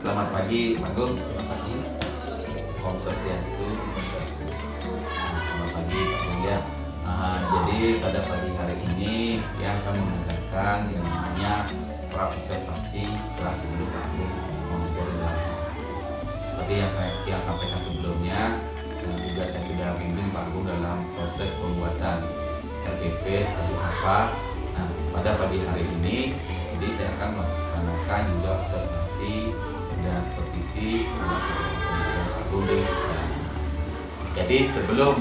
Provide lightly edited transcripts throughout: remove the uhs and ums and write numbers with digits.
Selamat pagi, Pak Agung. Selamat pagi. Om Swastiastu. Selamat pagi, Pak Agung ya. Jadi pada pagi hari ini yang akan mengadakan yang namanya observasi kelas 10 Pak Agung monitor dalam kelas. Tapi yang sampaikan sebelumnya dan juga saya sudah bimbing Pak Agung dalam proses pembuatan RPP seperti apa. Nah, pada pagi hari ini jadi saya akan melaksanakan juga observasi dan supervisi Jadi sebelum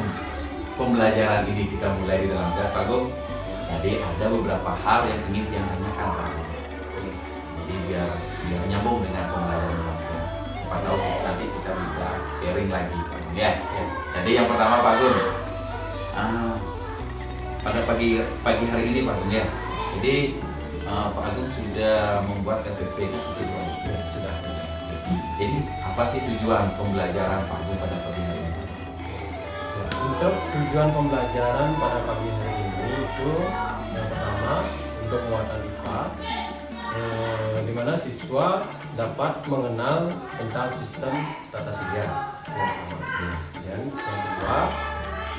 pembelajaran ini kita mulai di dalam kelas Pak Agung, jadi ada beberapa hal yang ingin yang tanyakan Pak Agung. Jadi biar nyambung dengan pembelajaran dalam kelas. Siapa tahu nanti kita bisa sharing lagi Pak Agung ya. Jadi yang pertama Pak Agung, pada pagi hari ini Pak Agung ya. Jadi Pak Agung sudah membuat RPP itu sudah. Jadi apa sih tujuan pembelajaran Pak Agung pada pagi hari ini? Untuk tujuan pembelajaran pada pagi hari ini itu yang pertama untuk muatan IPA, di mana siswa dapat mengenal tentang sistem tata surya. Dan yang kedua,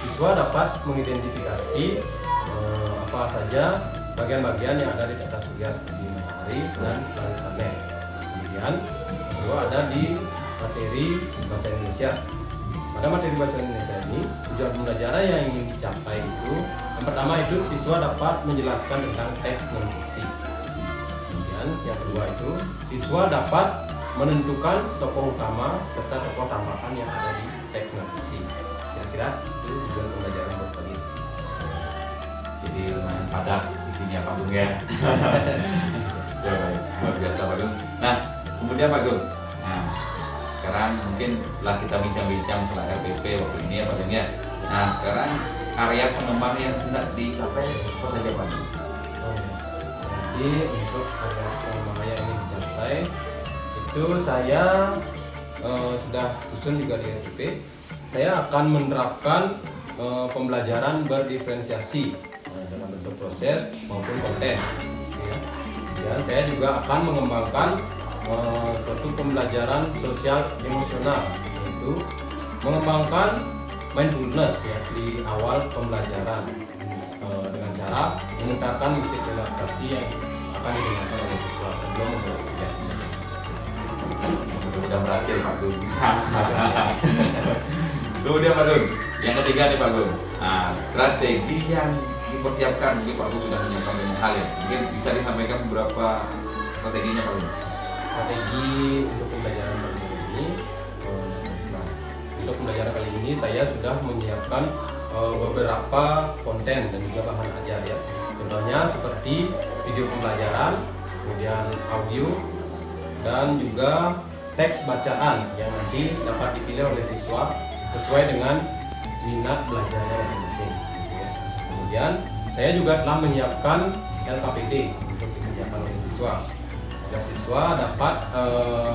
siswa dapat mengidentifikasi apa saja bagian-bagian yang ada di tata surya seperti matahari dan planet. Kemudian kedua ada di materi bahasa Indonesia. Pada materi bahasa Indonesia ini tujuan pembelajaran yang ingin dicapai itu yang pertama itu siswa dapat menjelaskan tentang teks non fiksi. Kemudian yang kedua itu siswa dapat menentukan tokoh utama serta tokoh tambahan yang ada di teks non fiksi. Kira-kira itu tujuan pembelajaran buat pagi. Jadi lumayan padat isinya Pak Agung ya. Ya baik, luar biasa Pak Agung. Nah, kemudian Pak Agung, nah sekarang mungkin setelah kita bincang-bincang soal RPP waktu ini ya Pak Agung ya. Nah sekarang area pengembang yang hendak dicapai apa saja Pak Agung? Jadi untuk area pengembang yang ingin dicapai itu saya sudah susun juga di RPP. Saya akan menerapkan pembelajaran berdiferensiasi dalam bentuk proses maupun konten. Dan saya juga akan mengembangkan suatu pembelajaran sosial emosional, yaitu mengembangkan mindfulness ya di awal pembelajaran dengan cara memutarkan musik relaksasi yang akan didengarkan oleh siswa sebelum memulai. Mudah-mudahan berhasil Pak Agung. Kemudian Pak Agung, yang ketiga nih Pak Agung, nah, strategi yang dipersiapkan, mungkin Pak Agung sudah menyiapkan banyak hal ya, mungkin bisa disampaikan beberapa strateginya Pak Agung. Strategi untuk pembelajaran kali ini, untuk pembelajaran kali ini saya sudah menyiapkan beberapa konten dan juga bahan ajar ya. Contohnya seperti video pembelajaran, kemudian audio dan juga teks bacaan yang nanti dapat dipilih oleh siswa sesuai dengan minat belajarnya masing-masing. Kemudian saya juga telah menyiapkan LKPD untuk dikerjakan oleh siswa agar siswa dapat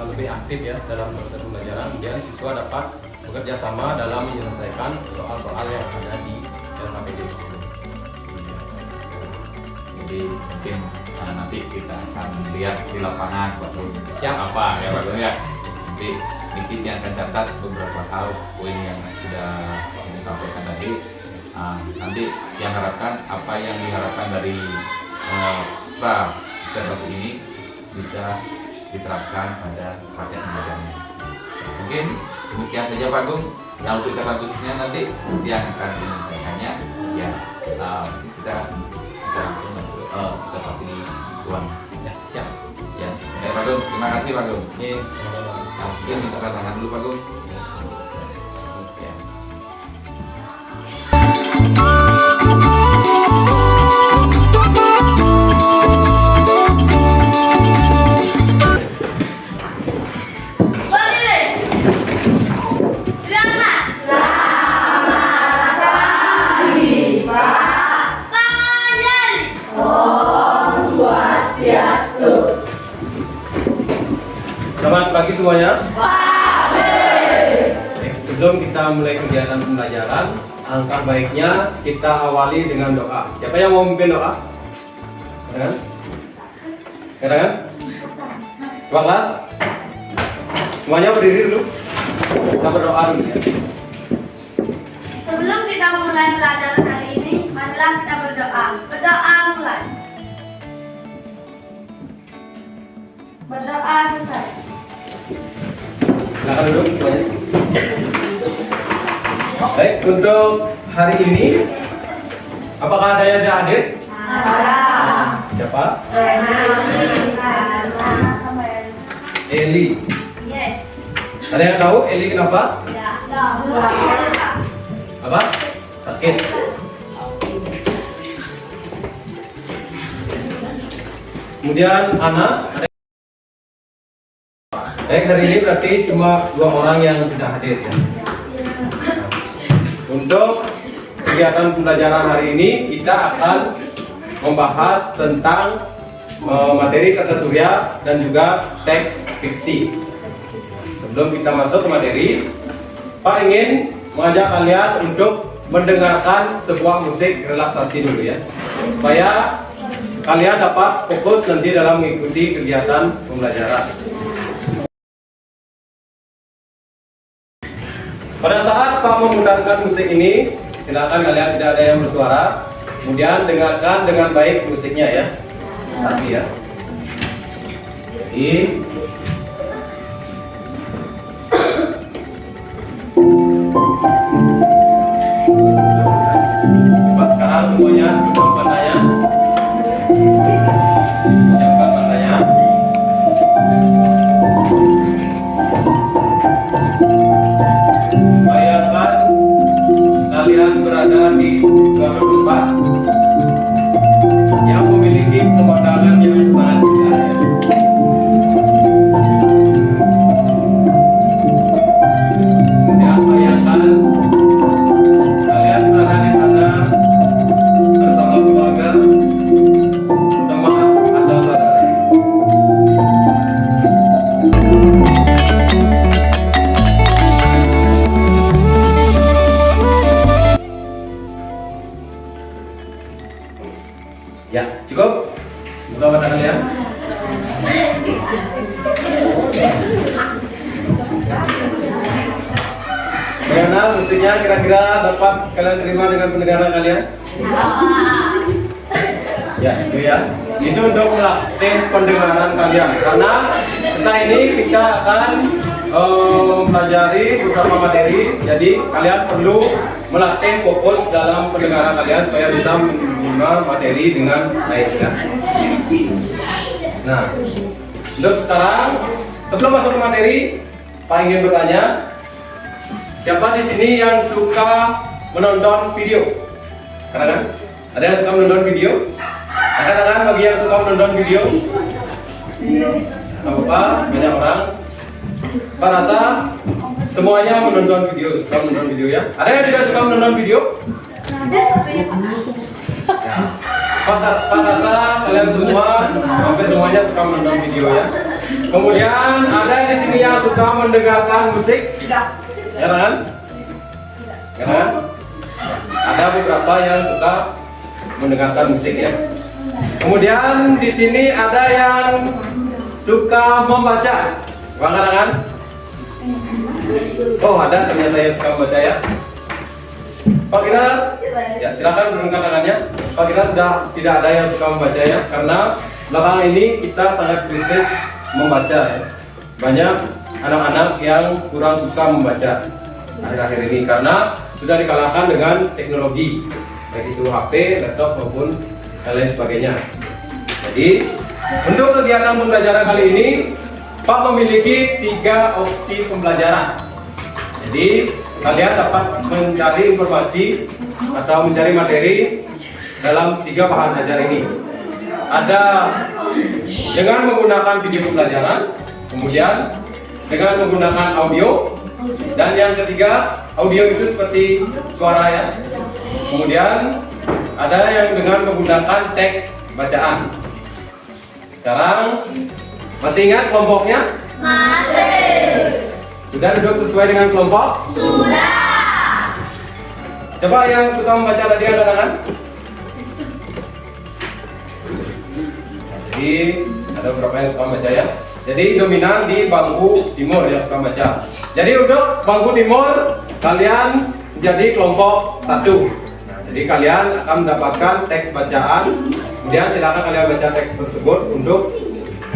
lebih aktif ya dalam proses pembelajaran, dan siswa dapat bekerja sama dalam menyelesaikan soal-soal yang ada di LKPD tersebut. Jadi mungkin nanti kita akan lihat di lapangan Pak Agung Siap apa ya Pak Agung ya. Nanti Niki yang akan catat beberapa hal poin yang sudah Agung sampaikan tadi. Nanti yang harapkan apa yang diharapkan dari observasi ini bisa diterapkan pada praktek pembelajaran. Mungkin demikian saja Pak Agung. Nah untuk catatan khususnya nanti yang akan menyelesaikannya ya kita bisa langsung masuk observasi uang. Ya, siap. Ya, Pak Agung, terima kasih Pak Agung. Oke, Nah, mungkin minta tangan dulu Pak Agung. Ya. Balik. Berangkat. sebelum kita mulai kegiatan pembelajaran, alangkah baiknya kita awali dengan doa. Siapa yang mau memimpin doa? Kan? Kan? Dua kelas. Semuanya berdiri dulu. Kita berdoa dulu ya. Sebelum kita memulai pelajaran hari ini, marilah kita berdoa. Berdoa mulai. Berdoa selesai. Silakan duduk semuanya. Baik, untuk hari ini, apakah ada yang hadir? Ada. Siapa? Sama Eli. Yes. Ada yang tahu Eli kenapa? Ya. Apa? Sakit. Kemudian Ana. Hari ini berarti cuma 2 orang yang tidak hadir ya. Untuk kegiatan pembelajaran hari ini kita akan membahas tentang materi kata surya dan juga teks fiksi. Sebelum kita masuk ke materi, Pak ingin mengajak kalian untuk mendengarkan sebuah musik relaksasi dulu ya, supaya kalian dapat fokus nanti dalam mengikuti kegiatan pembelajaran. Pada saat Pak memutarkan musik ini, silakan kalian tidak ada yang bersuara, kemudian dengarkan dengan baik musiknya ya. Sapi ya. Jadi sekarang semuanya duduk pantainya. Siapkan pantainya. Bayangkan kalian berada di suatu tempat yang memiliki pemandangan yang sangat indah. Kemudian bayangkan kalian berada di sana bersama keluarga, teman atau saudara. Ya, cukup. Buka mata kalian. Bagaimana musiknya kira-kira dapat kalian terima dengan pendengaran kalian? Ya, itu ya. Itu untuk melatih pendengaran kalian. Karena setelah ini kita akan mempelajari beberapa materi. Jadi kalian perlu melatih fokus dalam pendengaran kalian supaya bisa menerima materi dengan baik ya. Nah, untuk sekarang sebelum masuk ke materi, Pak ingin bertanya, siapa di sini yang suka menonton video? Kan? Ada yang suka menonton video? Ada kan bagi yang suka menonton video? Tak apa, banyak orang. Pak rasa semuanya menonton video, suka menonton video ya. Ada yang tidak suka menonton video? Ya. Pak rasa kalian semua hampir semuanya suka menonton video ya. Kemudian ada di sini yang suka mendengarkan musik? Ya kan? Ya kan? Ada beberapa yang suka mendengarkan musik ya. Kemudian di sini ada yang suka membaca. Bagaimana kan? Oh, ada ternyata yang suka membaca ya. Pak Kira, ya silakan turunkan tangannya. Pak Kira sudah tidak ada yang suka membaca ya, karena belakangan ini kita sangat krisis membaca ya. Banyak anak-anak yang kurang suka membaca akhir-akhir ini karena sudah dikalahkan dengan teknologi, baik itu HP, laptop maupun lain sebagainya. Jadi untuk kegiatan pembelajaran kali ini, Pak memiliki 3 opsi pembelajaran. Jadi kalian dapat mencari informasi atau mencari materi dalam 3 bahan ajar ini. Ada dengan menggunakan video pembelajaran, kemudian dengan menggunakan audio, dan yang ketiga audio itu seperti suara ya. Kemudian ada yang dengan menggunakan teks bacaan. Sekarang masih ingat kelompoknya? Masih. Sudah duduk sesuai dengan kelompok? Sudah. Coba yang suka membaca tadi ada tangan. Jadi ada beberapa yang suka membaca ya. Jadi dominan di bangku timur yang suka membaca. Jadi untuk bangku timur kalian menjadi kelompok 1. Nah, jadi kalian akan mendapatkan teks bacaan. Kemudian silakan kalian baca teks tersebut untuk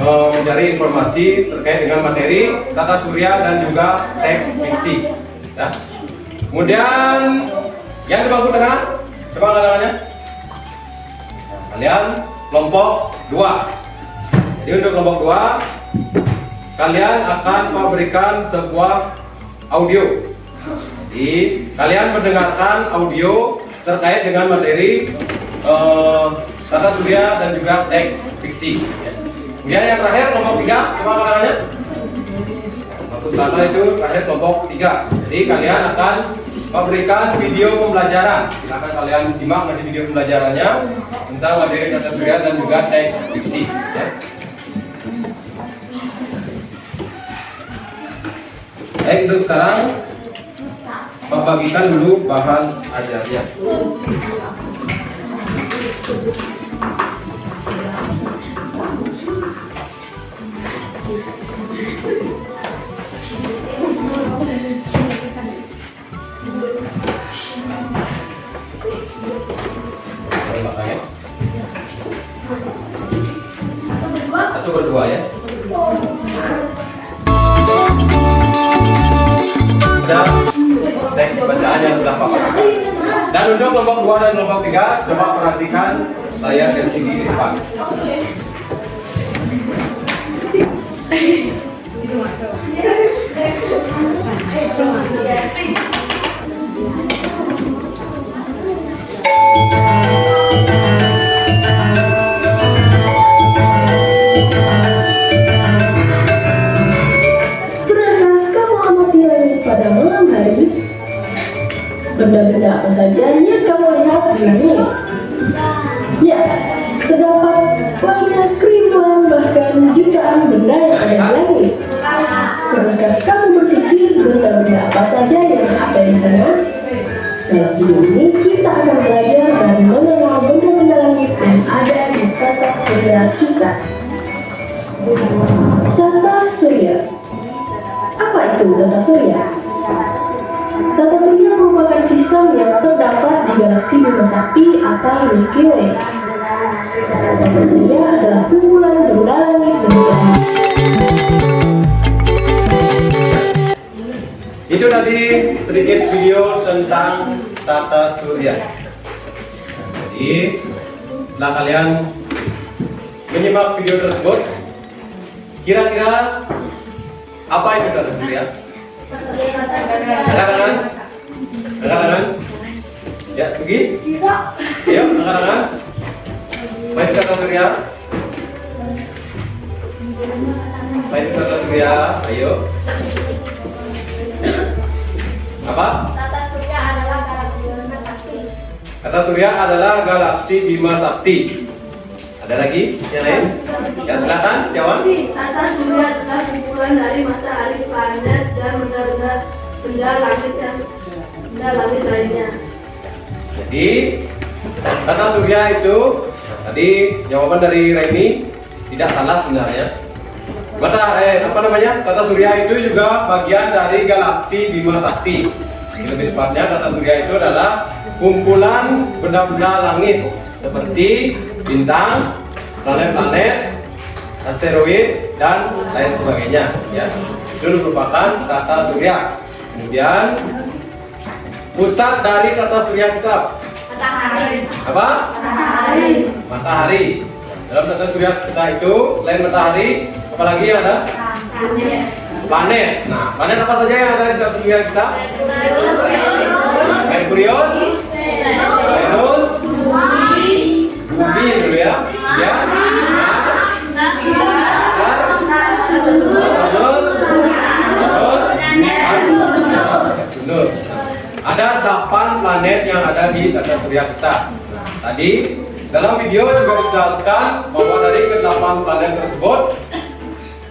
mencari informasi terkait dengan materi tata surya dan juga teks fiksi. Ya. Kemudian yang di bangku tengah, coba angkat tangannya. Nah, kalian kelompok 2. Jadi untuk kelompok 2, kalian akan memberikan sebuah audio. Jadi kalian mendengarkan audio terkait dengan materi tata surya dan juga teks fiksi. Kemudian yang terakhir kelompok 3, coba angkat tangannya. Satu data itu terakhir kelompok 3. Jadi kalian akan memberikan video pembelajaran. Silakan kalian simak nanti video pembelajarannya tentang materi tata surya dan juga teks fiksi. Ya. Baik, untuk sekarang bagikan dulu bahan ajarnya. Satu berdua ya. Teks bacaan yang sudah Bapak. Dan untuk kelompok 2 dan kelompok 3, coba perhatikan layar LCD di depan. Benda-benda apa saja yang kamu lihat di ini? Ya, terdapat banyak ribuan bahkan jutaan benda yang ada di langit. Pernahkah kamu berpikir benda-benda apa saja yang ada di sana? Dalam video ini kita akan belajar dan mengenal benda-benda langit yang ada di tata surya kita. Tata surya. Apa itu tata surya? Tata surya merupakan sistem yang terdapat di galaksi Bima Sakti atau Milky Way. Tata surya adalah kumpulan benda langit benda. Itu tadi sedikit video tentang tata surya. Jadi setelah kalian menyimak video tersebut, kira-kira apa itu tata surya? Angkat tangan. Angkat tangan. Ya, Sugi. Ayo, angkat tangan. Baik tata surya. Baik tata surya. Ayo. Apa? Tata surya adalah galaksi Bima Sakti. Tata surya adalah galaksi Bima Sakti. Ada lagi yang lain? Ya, silakan, Setiawan. Tata surya adalah kumpulan dari matahari, planet, dan benda langit lainnya. Jadi tata surya itu tadi jawaban dari Reni tidak salah sebenarnya. Tata surya itu juga bagian dari galaksi Bima Sakti. Lebih tepatnya tata surya itu adalah kumpulan benda-benda langit seperti bintang, planet-planet, asteroid dan lain sebagainya. Ya, itu merupakan tata surya. Kemudian pusat dari tata surya kita Matahari. apa? Matahari. Matahari. Dalam tata surya kita itu selain matahari, apalagi ada planet. Nah, planet apa saja yang ada di tata surya kita? Merkurius, Venus, Bumi dulu ya. Ya. Venus. Ada 8 planet yang ada di tata surya kita. Nah, tadi dalam video juga dijelaskan bahwa dari ke-8 planet tersebut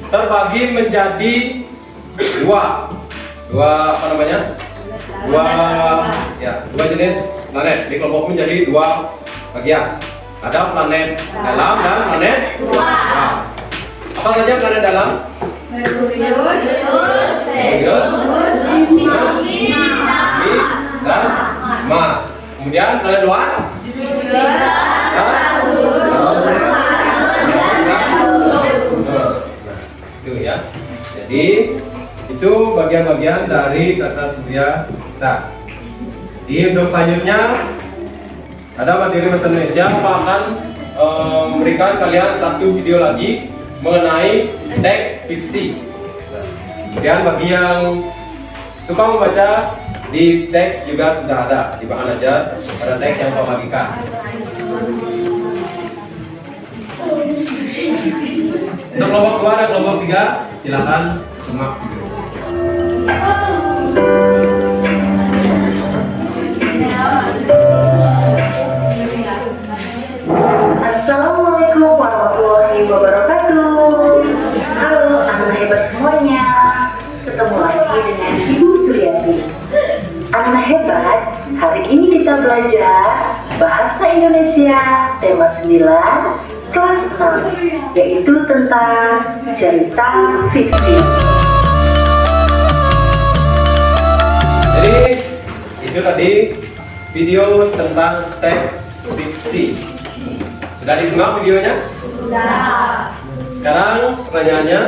terbagi menjadi 2. apa namanya? Dua jenis planet. Di kelompok menjadi dua bagian. Ada planet dalam dan planet luar. Apa saja planet dalam? Merkurius, Bumi, dan Mars. Kemudian planet luar? Itu ya. Jadi itu bagian-bagian dari tata surya kita. Di untuk selanjutnya ada materi bahasa Indonesia, Pak akan memberikan kalian satu video lagi mengenai teks fiksi. Kemudian bagi yang suka membaca, di teks juga sudah ada, di bahan aja ada teks yang Pak bagikan. Untuk kelompok 2 dan kelompok 3 silakan simak video. Assalamualaikum warahmatullahi wabarakatuh. Halo anak hebat semuanya. Ketemu lagi dengan Ibu Suryati. Anak hebat, hari ini kita belajar Bahasa Indonesia tema 9 kelas 6, yaitu tentang cerita fiksi. Jadi itu tadi video tentang teks fiksi. Sudah disimak videonya? Sudah. Sekarang pertanyaannya,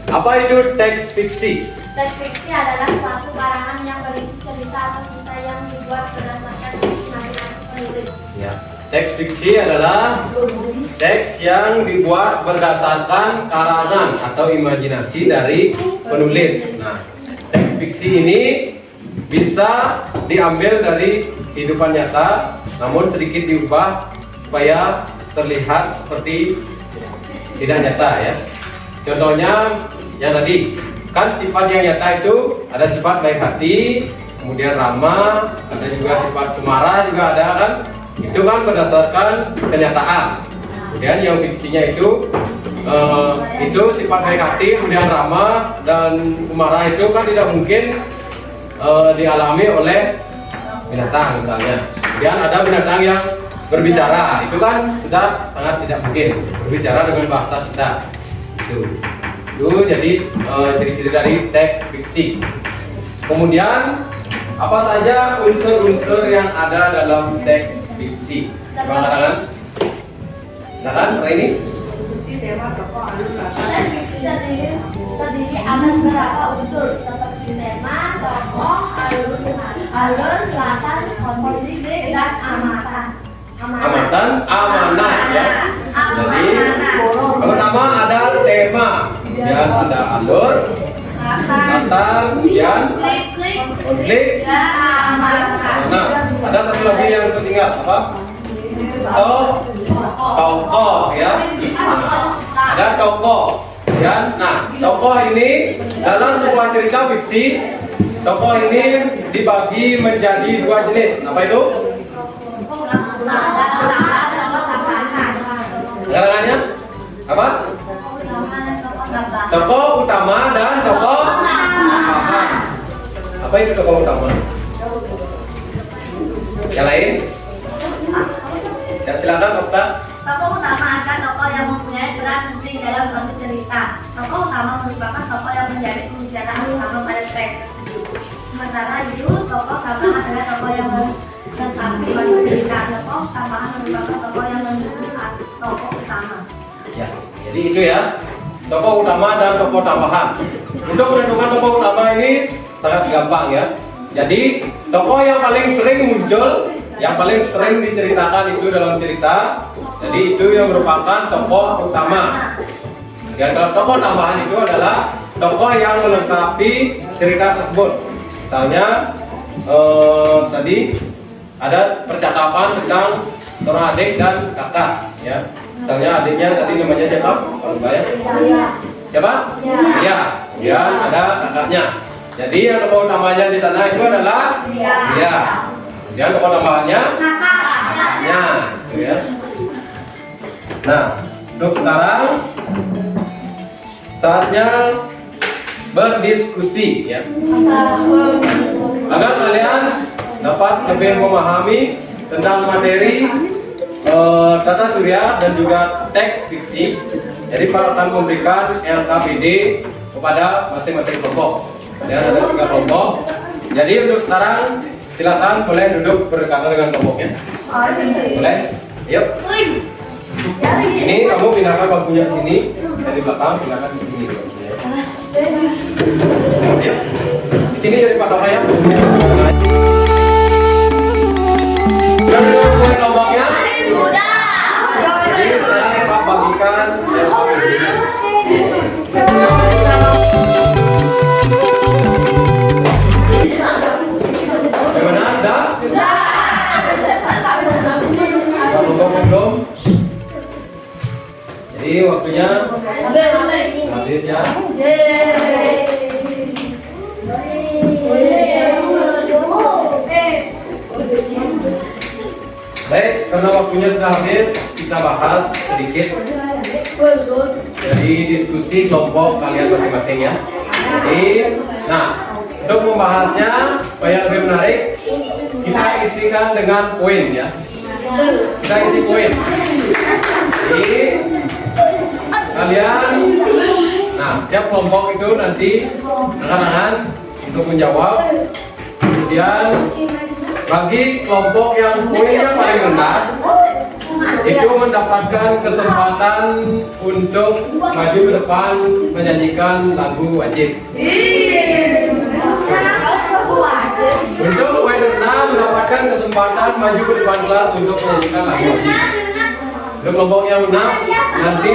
apa itu teks fiksi? Teks fiksi adalah suatu karangan yang berisi cerita atau kisah yang dibuat berdasarkan imajinasi penulis. Ya. Teks fiksi adalah teks yang dibuat berdasarkan karangan atau imajinasi dari penulis. Nah, teks fiksi ini bisa diambil dari kehidupan nyata, namun sedikit diubah supaya terlihat seperti tidak nyata ya. Contohnya yang tadi, kan sifat yang nyata itu ada sifat baik hati, kemudian ramah, ada juga sifat pemarah juga ada kan. Itu kan berdasarkan kenyataan. Kemudian yang fiksinya itu sifat baik hati, kemudian ramah dan pemarah itu kan tidak mungkin dialami oleh binatang misalnya. Kemudian ada binatang yang berbicara, itu kan sudah sangat tidak mungkin berbicara dengan bahasa kita. Itu jadi ciri-ciri dari teks fiksi. Kemudian apa saja unsur-unsur yang ada dalam teks fiksi? Coba katakan. Katakan, ini. Teks fiksi terdiri atas beberapa unsur seperti tema, tokoh, alur, latar, kondisi, dan amatan. Amanah ya. Jadi pertama ada tema, kemudian ada alur, latar, kemudian konflik. Nah, ada satu lagi yang ketinggalan apa? Tokoh ya. Ada tokoh. Ya, nah tokoh ini dalam sebuah cerita fiksi, tokoh ini dibagi menjadi dua jenis. Apa itu? Karangannya apa? Tokoh utama dan tokoh tambahan. Apa itu tokoh utama? Yang lain? Ya silakan Dokter. Tokoh utama adalah tokoh yang mempunyai peran penting dalam suatu cerita. Tokoh utama merupakan tokoh yang menjadi pembicaraan utama pada teks tersebut. Sementara itu, tokoh tambahan adalah tokoh yang melengkapi suatu cerita. Tokoh tambahan merupakan tokoh yang mendukung tokoh utama. Ya, jadi itu ya. Tokoh utama dan tokoh tambahan. Untuk menentukan tokoh utama ini sangat gampang ya. Jadi tokoh yang paling sering muncul, yang paling sering diceritakan itu dalam cerita, jadi itu yang merupakan tokoh utama. Dan kalau tokoh tambahan itu adalah tokoh yang melengkapi cerita tersebut. Misalnya tadi ada percakapan tentang seorang adik dan kakak ya. Misalnya adiknya tadi namanya siapa? Kalau ya? Siapa? Iya. Kemudian ada kakaknya. Jadi yang tokoh utamanya di sana itu adalah dia. Kemudian tokoh tambahannya kakaknya, gitu ya. Nah, untuk sekarang saatnya berdiskusi ya. Agar kalian dapat lebih memahami tentang materi tata surya dan juga teks diksi. Jadi Pak akan memberikan LKPD kepada masing-masing kelompok. Kalian ada 3 kelompok. Jadi untuk sekarang silakan boleh duduk berdekatan dengan kelompoknya. Boleh? Yuk. Ini kamu pindahkan bangkunya sini, dari belakang pindahkan ke sini. Yuk. Di sini jadi patokan ya. Sudah mulai kelompoknya? Sudah. Jadi sekarang Pak bagikan LKPD. Bagaimana? Sudah? Kelompok belum? Jadi waktunya habis ya. Baik, karena waktunya sudah habis, kita bahas sedikit dari diskusi kelompok kalian masing-masing ya. Jadi, nah, untuk membahasnya supaya lebih menarik, kita isikan dengan poin ya. Kita isi poin. Jadi, kalian, nah, setiap kelompok itu nanti akan untuk menjawab. Kemudian bagi kelompok yang poinnya paling rendah itu mendapatkan kesempatan untuk maju ke depan menyanyikan lagu wajib. Untuk poin rendah mendapatkan kesempatan maju ke depan kelas untuk menyanyikan lagu wajib. Untuk kelompok yang menang nanti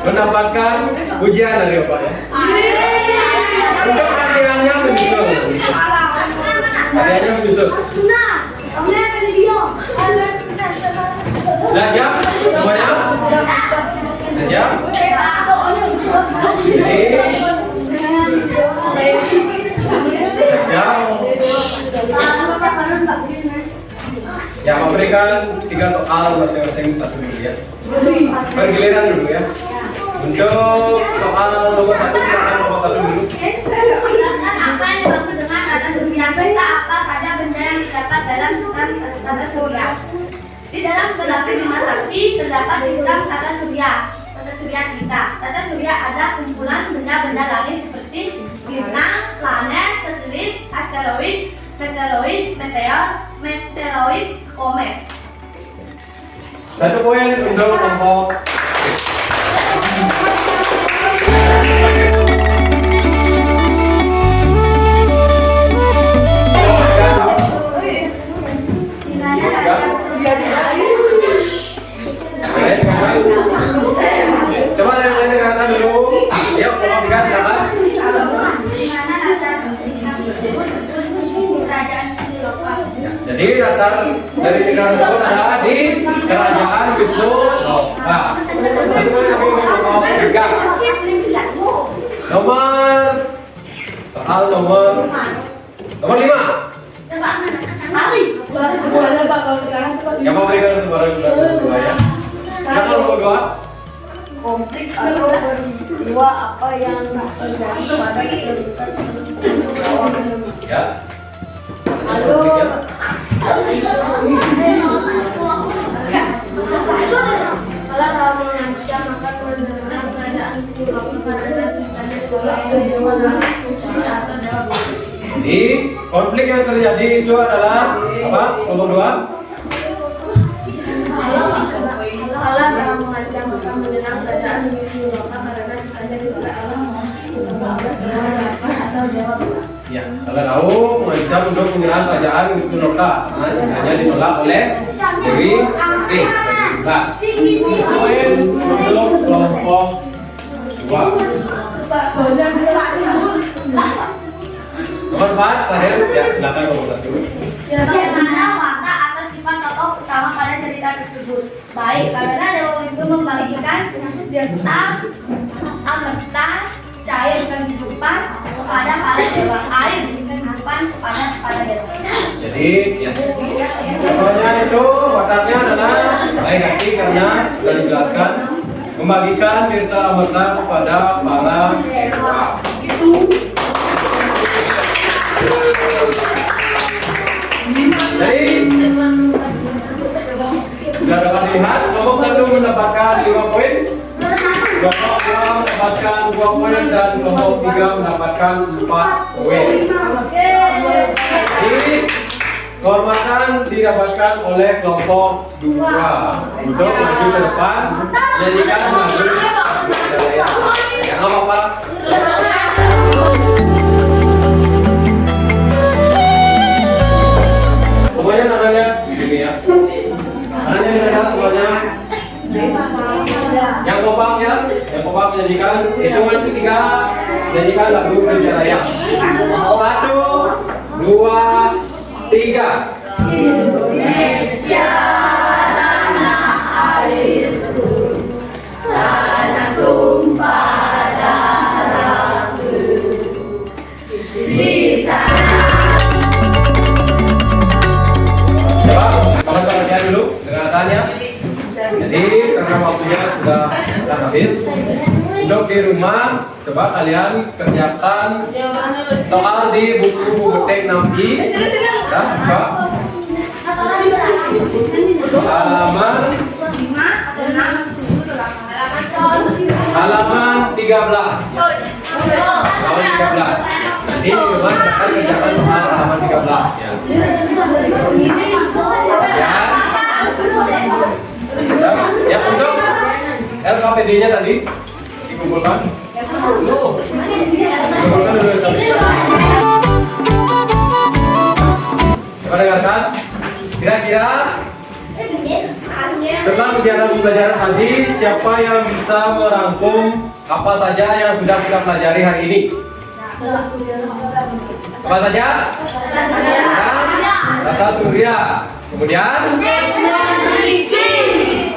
mendapatkan ujian dari Bapak ya. Untuk hadiahnya menyusul. Hadiahnya menyusul. Sudah siap semuanya? Sudah siap? Jadi siap? Ya, memberikan 3 soal masing-masing satu dulu ya. Bergiliran dulu ya. Untuk soal nomor 1 silakan nomor 1 dulu. Jelaskan apa yang dimaksud dengan tata surya serta apa saja benda yang terdapat dalam sistem tata surya. Di dalam galaksi Bima Sakti terdapat sistem tata surya kita. Tata surya adalah kumpulan benda-benda langit seperti bintang, planet, satelit, asteroid, meteoroid, komet. 1 poin untuk kelompok. Coba yang lain dengarkan dulu. Yuk, kelompok 3 silakan. Jadi datar dari negara tersebut adalah di Kerajaan Wisnu-Loka. Satu poin lagi untuk kelompok 3. Soal nomor 5. Yang memberikan sebuah kedua ya. Silakan nomor 2. Konflik atau peristiwa apa yang terjadi pada kehidupan Ya. Konfliknya. Jadi konflik yang terjadi itu adalah apa? Nomor 2. Allah telah mengancam akan menyenang kerajaan Wisnu-Loka karena hanya oleh Allah atau jawab. Ya, kalian tahu mengancam untuk menyerang kerajaan Wisnu-Loka karena hanya ditolak oleh Dewi Oke. Nah, poin untuk kelompok 2. Nomor 4 terakhir, ya silakan nomor 1. Bagaimana watak atau sifat tokoh utama pada cerita tersebut? Baik, karena Dewa Wisnu membagikan delta, amerta, cair kehidupan kepada para dewa, air kehidupan kepada dewa. Jadi, ya. Contohnya itu wataknya adalah baik hati karena sudah dijelaskan membagikan delta amerta kepada para dewa. Jadi sudah dapat dilihat, kelompok 1 mendapatkan 5 poin, kelompok 2 mendapatkan 2 poin, dan kelompok 3 mendapatkan 4 poin. Jadi kehormatan didapatkan oleh kelompok 2 untuk maju ke depan, menyanyikan lagu Jaya. Jangan apa-apa. Semuanya namanya di sini ya. Namanya dilihat semuanya. Yang kompak ya, yang kompak menyanyikan hitungan ketiga, menyanyikan lagu Indonesia Raya. 1, 2, 3. Indonesia tanah airku, tanah tumpah darahku. Di sana. Coba kawan-kawan lihat dulu dengarkannya. Jadi karena waktunya sudah habis, untuk di rumah coba kalian kerjakan soal di buku teks 6i. Ya, coba halaman 13. Halaman 13. Nanti di rumah akan kerjakan soal halaman 13 ya. Ya, untuk LKPD-nya tadi dikumpulkan. Dikumpulkan dulu tadi. Coba dengarkan. Kira-kira tentang kegiatan pembelajaran tadi, siapa yang bisa merangkum apa saja yang sudah kita pelajari hari ini? Apa saja? Tata surya. Kemudian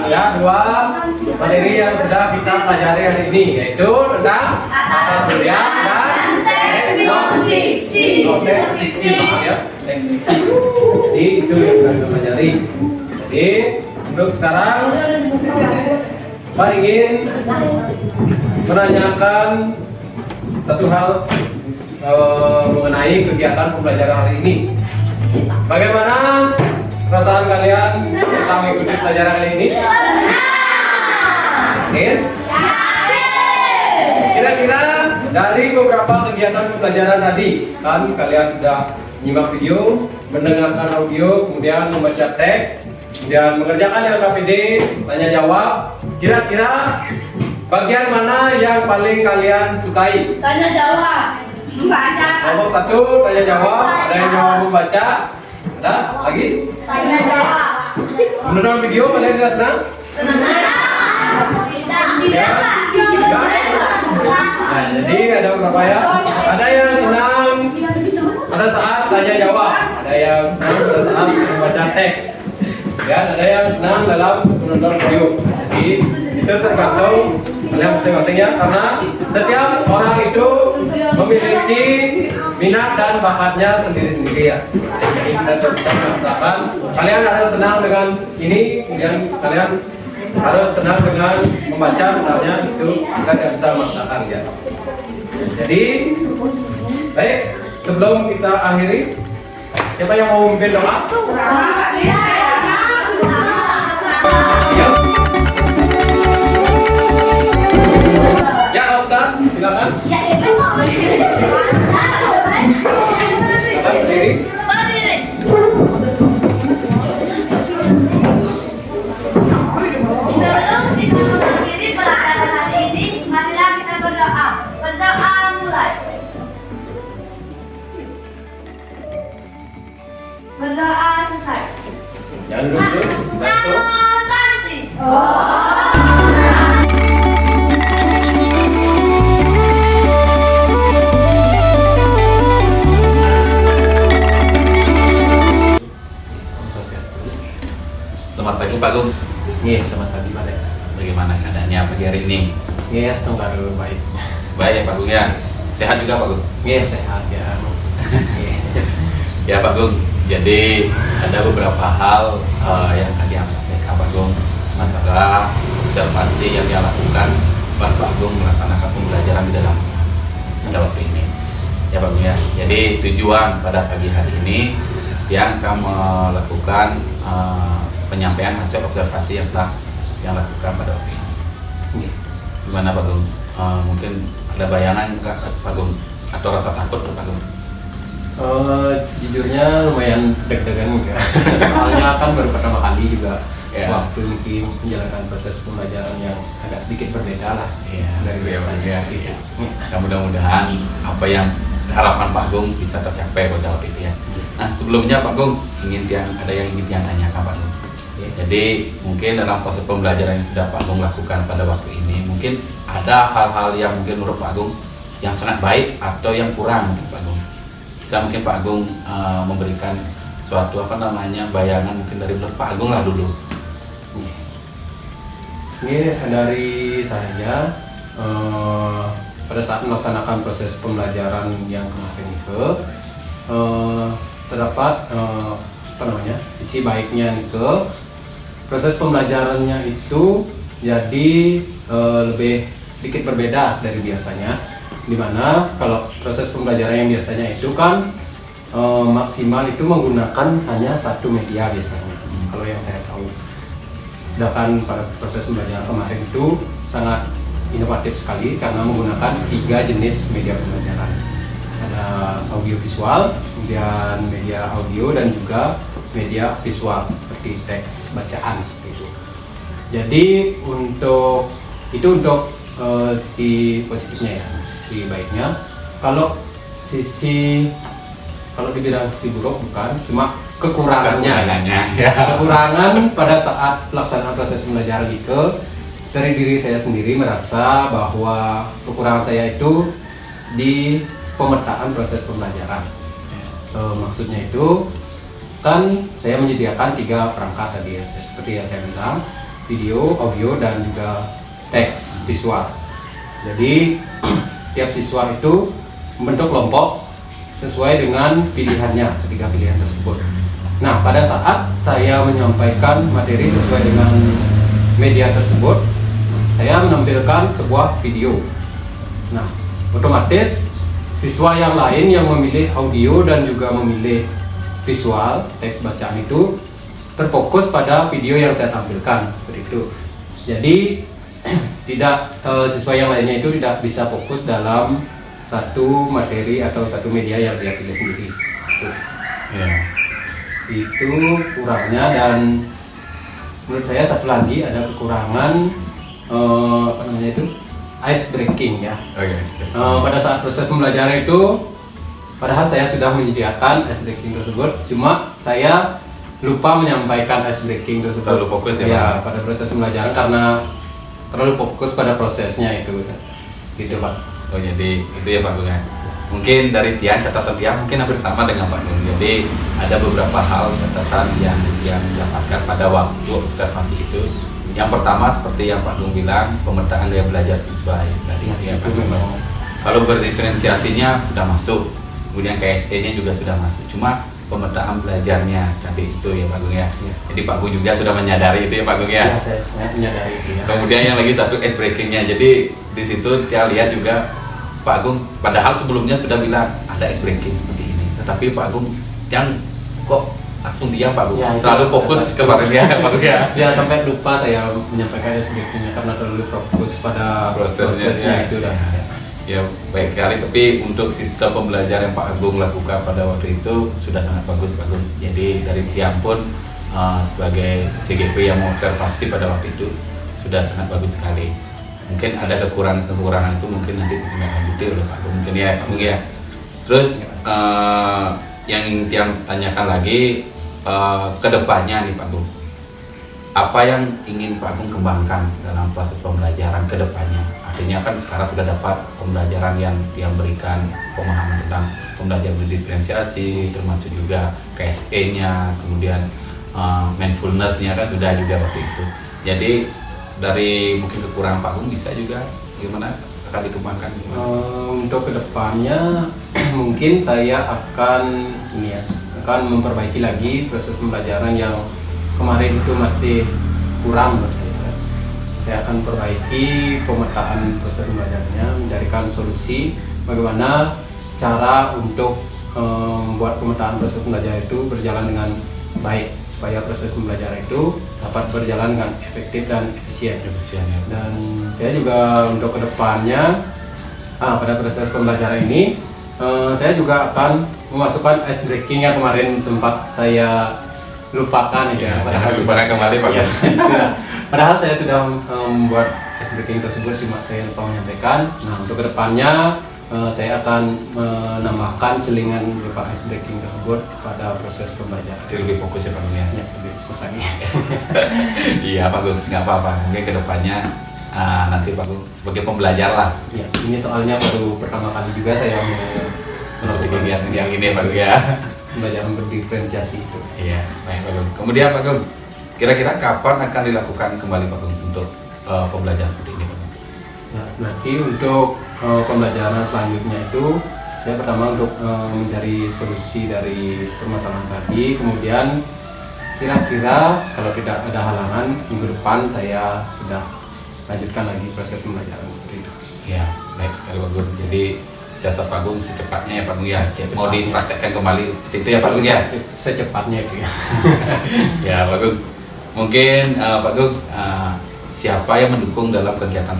ada 2 materi yang sudah kita pelajari hari ini, yaitu tentang tata surya dan teks non-fiksi. Teks fiksi, maaf ya, teks fiksi. Jadi itu yang sudah kita pelajari. Jadi untuk sekarang Pak ingin menanyakan satu hal mengenai kegiatan pembelajaran hari ini. Bagaimana perasaan kalian tentang mengikuti pelajaran kali ini? Yakin? Kira-kira dari beberapa kegiatan pembelajaran tadi, kan kalian sudah menyimak video, mendengarkan audio, kemudian membaca teks, kemudian mengerjakan LKPD, tanya jawab. Kira-kira bagian mana yang paling kalian sukai? Tanya jawab, membaca. Kelompok 1 tanya jawab, ada yang jawab membaca. Ada lagi? Tanya jawab. Menonton video kalian tidak senang? Ya. Nah, jadi ada beberapa ya. Ada yang senang pada saat tanya jawab, ada yang senang pada saat membaca teks, dan ada yang senang dalam menonton video. Jadi itu tergantung kalian masing-masing ya, karena setiap orang itu memiliki minat dan bakatnya sendiri-sendiri ya. Jadi kita bisa memaksakan. Kalian harus senang dengan ini, kemudian kalian harus senang dengan membaca misalnya, itu kita tidak bisa memaksakan ya. Jadi baik, sebelum kita akhiri, siapa yang mau memimpin doa? Ya. Ya, Ustaz, silakan. Silakan berdiri. Sebelum kita mengakhiri pelajaran hari ini, marilah kita berdoa. Berdoa mulai. Berdoa selesai. Jangan duduk, langsung. Namo Santi. Selamat pagi Pak Gung. Iya, selamat pagi Pak Dek. Bagaimana keadaannya pagi hari ini? Yes, baru baik. Baik ya Pak Gung ya. Sehat juga Pak Gung. Yes, sehat ya. Ya Pak Gung. Jadi ada beberapa hal yang tadi yang sampaikan Pak Gung, masalah observasi yang dia lakukan pas Pak Gung melaksanakan pembelajaran di dalam kelas pada waktu ini. Ya Pak Agung ya. Jadi tujuan pada pagi hari ini yang kamu lakukan penyampaian hasil observasi yang telah yang lakukan pada waktu ini. Gimana Pak Agung? Mungkin ada bayangan nggak Pak Agung atau rasa takut Pak Agung? Sejujurnya lumayan deg-degan juga. Soalnya kan baru pertama kali juga waktu mungkin menjalankan proses pembelajaran yang agak sedikit berbeda lah dari biasanya. Mudah-mudahan apa yang harapan Pak Agung bisa tercapai pada waktu itu ya. Nah sebelumnya Pak Agung ada yang ingin tanyakan Pak Agung. Jadi mungkin dalam proses pembelajaran yang sudah Pak Agung lakukan pada waktu ini, mungkin ada hal-hal yang mungkin menurut Pak Agung yang sangat baik atau yang kurang mungkin Pak Agung. Bisa mungkin Pak Agung memberikan suatu bayangan mungkin dari menurut Pak Agung lah dulu. Ini dari saya pada saat melaksanakan proses pembelajaran yang kemarin itu terdapat sisi baiknya itu proses pembelajarannya itu jadi lebih sedikit berbeda dari biasanya, dimana kalau proses pembelajaran yang biasanya itu kan maksimal itu menggunakan hanya satu media biasanya kalau yang saya tahu. Sedangkan pada proses pembelajaran kemarin itu sangat inovatif sekali karena menggunakan 3 jenis media pembelajaran. Ada audio visual, kemudian media audio dan juga media visual seperti teks bacaan seperti itu. Jadi untuk sisi positifnya ya, sisi baiknya. Kalau dibilang sisi buruk bukan, cuma kekurangannya. Kekurangan pada saat pelaksanaan proses pembelajaran itu dari diri saya sendiri merasa bahwa kekurangan saya itu di pemetaan proses pembelajaran. Maksudnya itu kan saya menyediakan 3 perangkat tadi ya, seperti yang saya bilang, video, audio dan juga teks visual. Jadi setiap siswa itu membentuk kelompok sesuai dengan pilihannya, 3 pilihan tersebut. Nah, pada saat saya menyampaikan materi sesuai dengan media tersebut, saya menampilkan sebuah video. Nah, otomatis siswa yang lain yang memilih audio dan juga memilih visual, teks bacaan itu terfokus pada video yang saya tampilkan, seperti itu. Jadi siswa yang lainnya itu tidak bisa fokus dalam satu materi atau satu media yang dia pilih sendiri. Itu kurangnya. Dan menurut saya satu lagi ada kekurangan ice breaking ya. Pada saat proses pembelajaran itu, padahal saya sudah menyediakan ice breaking tersebut, cuma saya lupa menyampaikan ice breaking tersebut. Terlalu fokus ya pada proses pembelajaran karena terlalu fokus pada prosesnya itu, gitu Pak. Jadi itu ya Pak Agung ya. Mungkin dari catatan Tian mungkin hampir sama dengan Pak Agung. Jadi ada beberapa hal catatan yang didapatkan pada waktu observasi itu. Yang pertama seperti yang Pak Agung bilang, pemetaan gaya belajar siswa ya. Berarti ya Pak Agung. Kalau berdifferensiasinya sudah masuk, kemudian KSE-nya juga sudah masuk. Cuma pemetaan belajarnya tadi itu ya Pak Agung ya. Jadi Pak Agung juga sudah menyadari itu ya Pak Agung ya. Ya, saya sangat menyadari itu ya. Kemudian yang lagi satu ice breaking-nya. Jadi di situ kita lihat juga Pak Agung padahal sebelumnya sudah bilang ada ice breaking seperti ini. Tetapi Pak Agung yang kok langsung diam Pak Agung. Ya, terlalu fokus kemarin ya Pak Agung ya. Ya sampai lupa saya menyampaikan ice breaking-nya karena terlalu fokus pada prosesnya itu dah. Ya baik sekali, tapi untuk sistem pembelajaran yang Pak Agung lakukan pada waktu itu sudah sangat bagus Pak Agung. Jadi dari Tiang pun sebagai CGP yang mengobservasi pada waktu itu sudah sangat bagus sekali. Mungkin ada kekurangan itu mungkin nanti dilanjuti oleh Pak Agung mungkin ya Pak Agung ya. Terus yang ingin Tiang tanyakan lagi ke depannya nih Pak Agung, apa yang ingin Pak Agung kembangkan dalam proses pembelajaran ke depannya? Artinya kan sekarang sudah dapat pembelajaran yang berikan pemahaman tentang pembelajaran berdiferensiasi, termasuk juga KSE-nya, kemudian mindfulness-nya kan sudah juga waktu itu. Jadi dari mungkin kekurangan Pak Agung bisa juga gimana akan dikembangkan? Untuk kedepannya mungkin saya akan memperbaiki lagi proses pembelajaran yang kemarin itu masih kurang menurut saya. Saya akan perbaiki pemetaan proses pembelajarannya, mencarikan solusi bagaimana cara untuk membuat pemetaan proses pembelajaran itu berjalan dengan baik, supaya proses pembelajaran itu dapat berjalan dengan efektif dan efisien. Ya. Dan saya juga untuk kedepannya pada proses pembelajaran ini saya juga akan memasukkan ice breaking yang kemarin sempat saya lupakan Ya, jangan lupakan kembali Pak. Ya, padahal saya sudah membuat ice breaking tersebut, cuma saya lupa menyampaikan. Nah, untuk kedepannya saya akan menambahkan selingan berupa ice breaking tersebut pada proses pembelajaran. Jadi lebih fokus ya Pak Gung ya. Ya, lebih fokus lagi. Iya Pak Gung, nggak apa-apa. Mungkin kedepannya nanti Pak Gung sebagai pembelajar lah. Ya, ini soalnya baru pertama kali juga saya Untuk kegiatan yang ini Pak Gung ya. belajar berdiferensiasi itu. Iya, baik Pak Gung. Kemudian Pak Gung, kira-kira kapan akan dilakukan kembali Pak Gung untuk pembelajaran seperti ini Pak Gung? Nah, nanti untuk pembelajaran selanjutnya itu saya pertama untuk mencari solusi dari permasalahan tadi, kemudian kira-kira kalau tidak ada halangan minggu depan saya sudah lanjutkan lagi proses pembelajaran seperti itu. Iya, baik sekali Pak Gung. Jadi siasat Pak Gung secepatnya ya Pak Gung ya. Secepatnya. Mau dipraktekkan kembali seperti itu ya Pak Gung ya. Secepatnya itu ya. Ya Pak Gung. Mungkin Pak Gung, siapa yang mendukung dalam kegiatan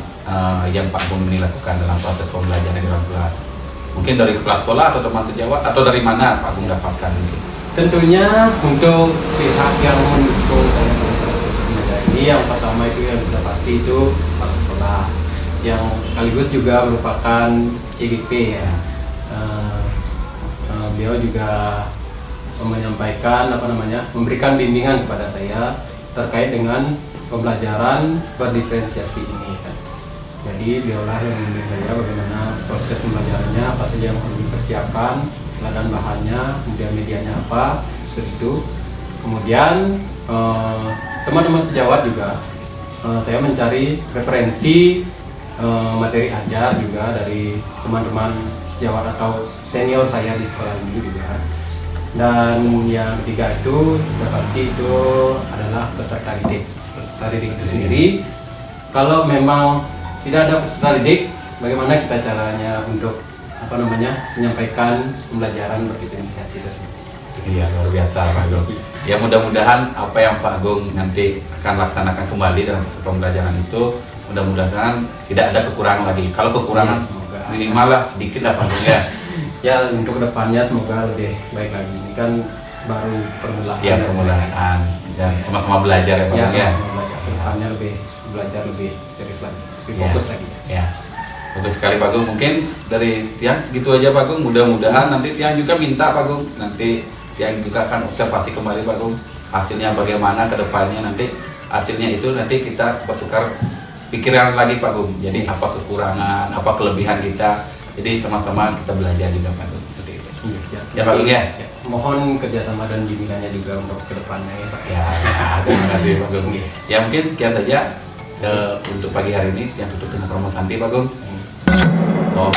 yang Pak Gung ini lakukan dalam proses pembelajaran di ruang kelas? Mungkin dari kepala sekolah atau teman sejawat atau dari mana Pak Gung dapatkan mungkin? Tentunya untuk pihak yang mendukung saya dalam proses pembelajaran ini, yang pertama itu yang sudah pasti itu kepala sekolah, yang sekaligus juga merupakan CGP ya. Beliau juga menyampaikan memberikan bimbingan kepada saya terkait dengan pembelajaran berdiferensiasi ini kan. Jadi beliaulah yang membimbing saya bagaimana proses pembelajarannya, apa saja yang perlu dipersiapkan, dan bahannya, kemudian medianya apa, seperti itu. Kemudian teman-teman sejawat juga saya mencari referensi materi ajar juga dari teman-teman sejawat atau senior saya di sekolah ini juga. Dan yang ketiga itu sudah pasti itu adalah peserta didik. Peserta didik itu sendiri, kalau memang tidak ada peserta didik, bagaimana kita caranya untuk menyampaikan pembelajaran berdiferensiasi tersebut. Iya, luar biasa Pak Gung. Ya mudah-mudahan apa yang Pak Gung nanti akan laksanakan kembali dalam proses pembelajaran itu, mudah-mudahan tidak ada kekurangan lagi. Kalau kekurangan Semoga. minimal lah sedikit lah Pak Gung ya. Ya, untuk kedepannya semoga lebih baik lagi. Ini kan baru permulaan. Ya permulaan dan sama-sama belajar ya Pak Ya, Gung ya. sama-sama belajar. Kedepannya lebih belajar lebih serius lagi, lebih Ya. fokus lagi. Ya, bagus sekali Pak Gung. Mungkin dari Tiang segitu aja Pak Gung. Mudah-mudahan nanti Tiang juga minta Pak Gung. Nanti Tiang juga akan observasi kembali Pak Gung. Hasilnya bagaimana ke depannya nanti. Hasilnya itu nanti kita bertukar pikiran lagi Pak Gung. Jadi apa kekurangan, apa kelebihan kita. Jadi sama-sama kita belajar juga Pak Gung. Seperti itu. Iya, siap. Ya Pak Gung ya. Ya, mohon kerjasama dan bimbingannya juga untuk kedepannya ya Pak. Ya, terima kasih Pak Gung. Ya mungkin sekian saja untuk pagi hari ini yang tutup dengan promo Santi Pak Gung. Oh.